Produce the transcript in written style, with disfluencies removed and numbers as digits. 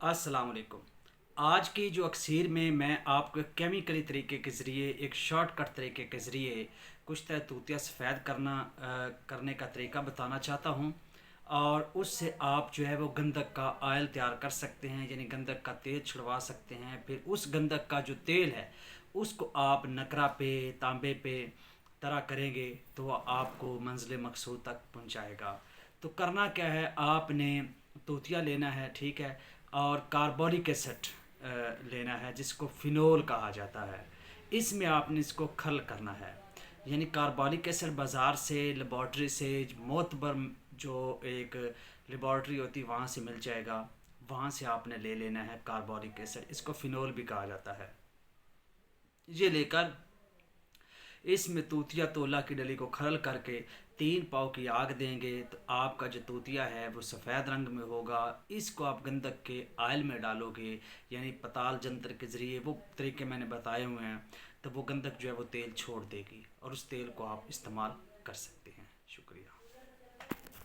अस्सलाम वालेकुम। आज की जो अक्सर में मैं आपको एक केमिकली तरीके के ज़रिए, एक शॉर्टकट तरीके के ज़रिए कुछ तूतिया सफ़ेद करने का तरीका बताना चाहता हूँ। और उससे आप जो है वो गंधक का ऑयल तैयार कर सकते हैं, यानी गंधक का तेल छुड़वा सकते हैं। फिर उस गंधक का जो तेल है उसको आप नकरा पे, तांबे पे तरह करेंगे तो वह आपको मंजिल मकसूद तक पहुंचाएगा। तो करना क्या है, आपने तूतिया लेना है, ठीक है, और कार्बोलिक एसिड लेना है जिसको फिनोल कहा जाता है। इसमें आपने इसको खल करना है, यानी कार्बोलिक एसिड बाज़ार से, लेबॉर्ट्री से, मोतबर जो एक लेबॉर्ट्री होती है वहाँ से मिल जाएगा। वहाँ से आपने ले लेना है कार्बोलिक एसिड, इसको फिनोल भी कहा जाता है। ये लेकर इसमें तूतिया तोला की डली को खरल करके 3 पाव की आग देंगे तो आपका जो तूतिया है वो सफ़ेद रंग में होगा। इसको आप गंधक के आयल में डालोगे, यानी पताल जंत्र के ज़रिए, वो तरीके मैंने बताए हुए हैं, तो वो गंधक जो है वो तेल छोड़ देगी और उस तेल को आप इस्तेमाल कर सकते हैं। शुक्रिया।